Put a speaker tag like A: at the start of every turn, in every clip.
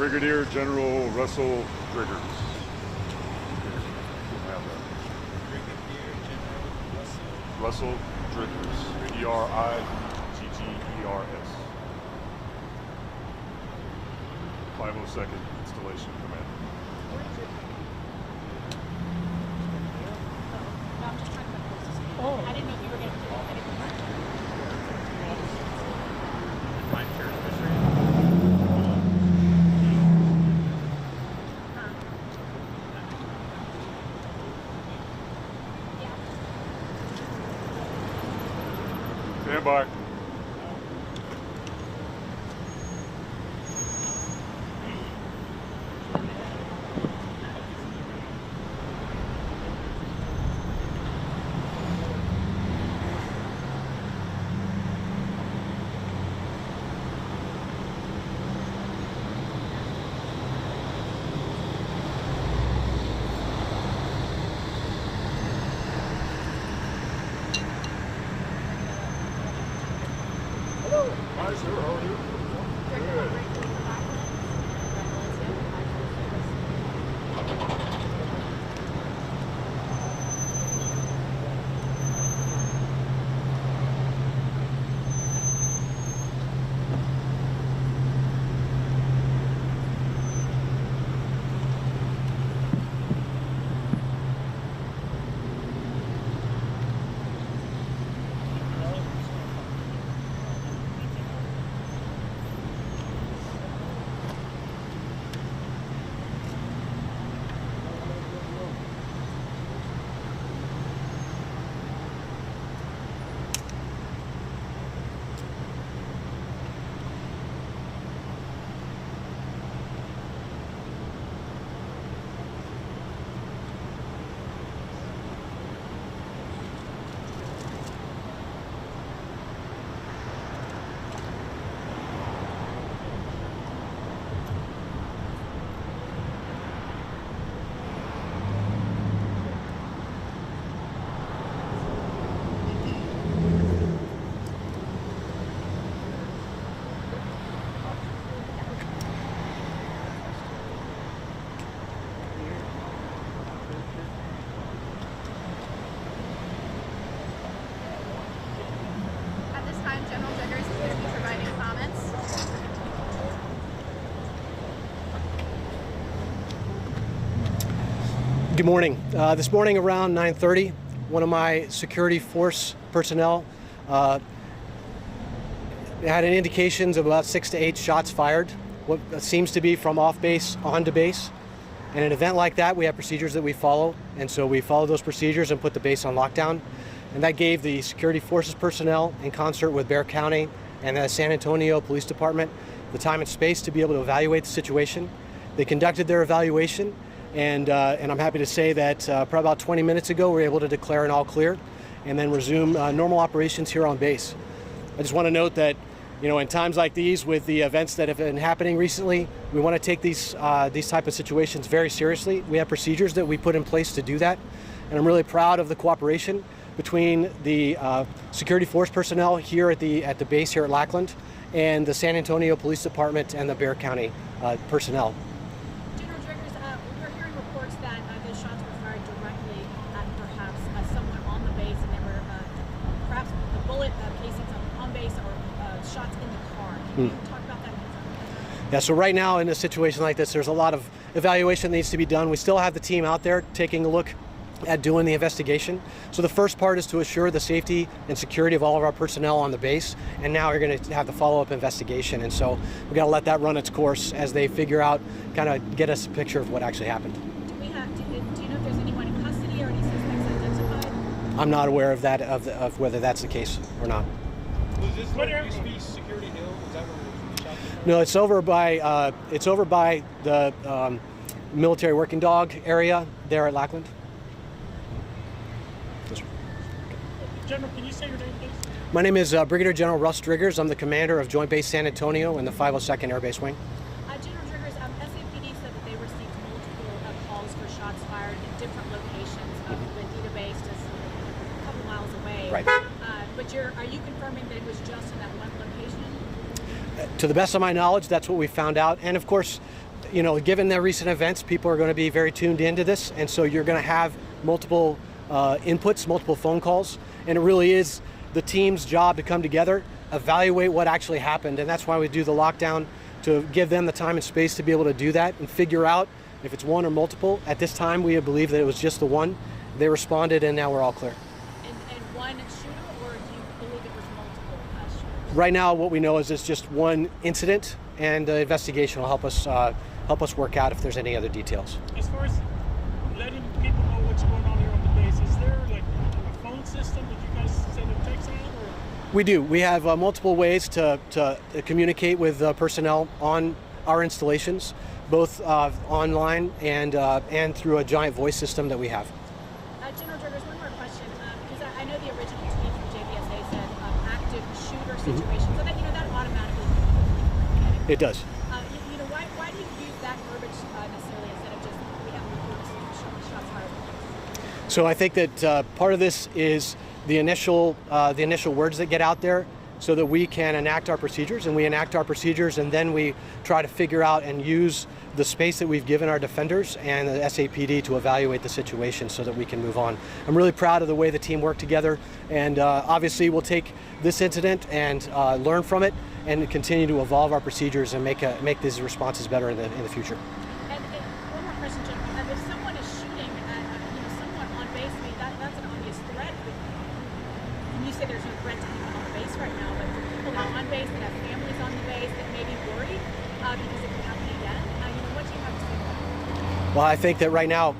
A: Brigadier General Russell Driggers. Russell Driggers. D-R-I-G-G-E-R-S. 502nd Installation Command.
B: No, I'm just trying to put this. I didn't know we were going to do it.
A: Stand by. Hi, sir. How are you? Good.
B: Good morning. This morning around 9:30, one of my security force personnel had indications of about 6 to 8 shots fired, what seems to be from off base onto base. In an event like that, we have procedures that we follow, and so we follow those procedures and put the base on lockdown. And that gave the security forces personnel, in concert with Bexar County and the San Antonio Police Department, the time and space to be able to evaluate the situation. They conducted their evaluation, and I'm happy to say that probably about 20 minutes ago, we were able to declare an all clear and then resume normal operations here on base. I just want to note that, you know, in times like these, with the events that have been happening recently, we want to take these type of situations very seriously. We have procedures that we put in place to do that, and I'm really proud of the cooperation between the security force personnel here at the base here at Lackland and the San Antonio Police Department and the Bexar County personnel.
C: General Driggers, we're hearing reports that those shots were fired directly at perhaps someone on the base, and there were perhaps the bullet casings on base or shots in the car. Can you talk about that?
B: Yeah, so right now in a situation like this, there's a lot of evaluation that needs to be done. We still have the team out there taking a look at doing the investigation. So the first part is to assure the safety and security of all of our personnel on the base, and now we're going to have the follow-up investigation, and so we've got to let that run its course as they figure out, kind of get us a picture of what actually happened.
C: Do you know if there's anyone in custody or any suspects identified?
B: I'm not aware of that, of whether that's the case or not.
D: Was this what used to be Security Hill? Is that where the shots were?
B: No, it's over by the military working dog area there at Lackland.
D: General, can you say your name, please?
B: My name is Brigadier General Russ Driggers. I'm the commander of Joint Base San Antonio in the 502nd Air Base Wing.
C: General Driggers, SAPD said that they received multiple calls for shots fired in different locations, with base just a couple miles away.
B: Right.
C: But are you confirming that it was just in that one location?
B: To the best of my knowledge, that's what we found out. And of course, you know, given the recent events, people are going to be very tuned into this, and so you're going to have multiple inputs, multiple phone calls, and it really is the team's job to come together, evaluate what actually happened, and that's why we do the lockdown, to give them the time and space to be able to do that and figure out if it's one or multiple. At this time, we believe that it was just the one. They responded, and now we're all clear.
C: And one shooter, or do you believe it was multiple shooters?
B: Right now, what we know is it's just one incident, and the investigation will help us work out if there's any other details.
D: As far as letting people know what's going on here on the base, is there like a phone system that you guys send a text out? Or?
B: We do. We have multiple ways to communicate with personnel on our installations, both online and through a giant voice system that we have.
C: General Driggers, one more question, because I know the original tweet from JBSA said active shooter situation, so that that automatically.
B: It does.
C: Why do you use that verbiage necessarily instead of just we have reports shots fired?
B: So I think that part of this is the initial words that get out there, so that we can enact our procedures, and we enact our procedures, and then we try to figure out and use the space that we've given our defenders and the SAPD to evaluate the situation so that we can move on. I'm really proud of the way the team worked together, and obviously we'll take this incident and learn from it and continue to evolve our procedures and make these responses better in the future.
C: And one more question, General. If someone is shooting at someone on base, I mean that's an obvious threat. But you say there's no threat to people on the base right now, but for people that are on base, that have families on the base, that may be worried because it can happen again. What do you have to say about that?
B: Well, I think that right now,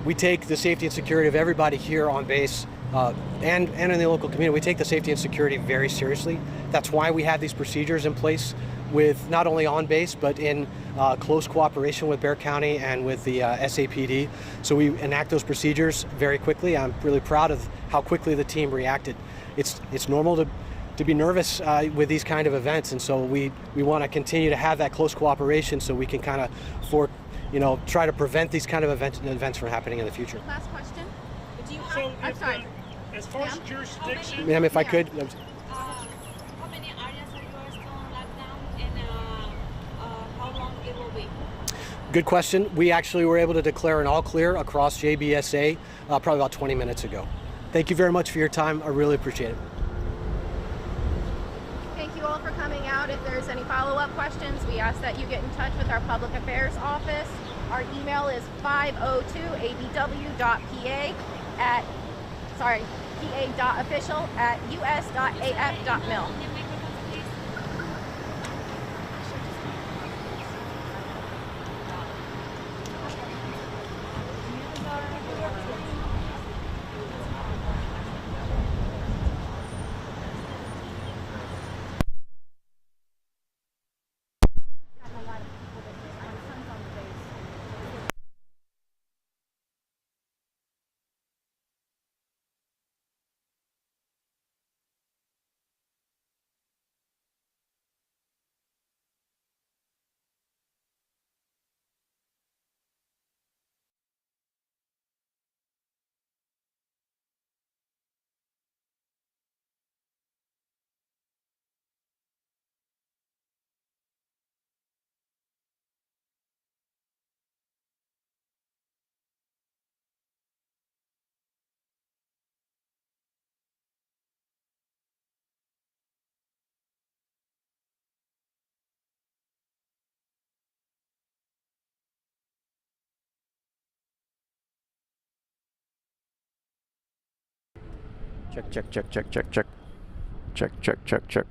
B: we take the safety and security of everybody here on base and in the local community. We take the safety and security very seriously. That's why we have these procedures in place with not only on base, but in close cooperation with Bexar County and with the SAPD. So we enact those procedures very quickly. I'm really proud of how quickly the team reacted. It's normal to be nervous with these kind of events, and so we want to continue to have that close cooperation so we can kind of try to prevent these kind of events from happening in the future.
E: Last question.
C: Do you have?
D: So,
E: I'm sorry.
D: as far as jurisdiction,
B: Ma'am, if I could.
E: How many areas are you still on lockdown, and how long it will be?
B: Good question. We actually were able to declare an all clear across JBSA probably about 20 minutes ago. Thank you very much for your time. I really appreciate it.
E: Thank you all for coming out. If there's any follow-up questions, we ask that you get in touch with our public affairs office. Our email is 502abw.pa.official@us.af.mil.
A: Check. Check.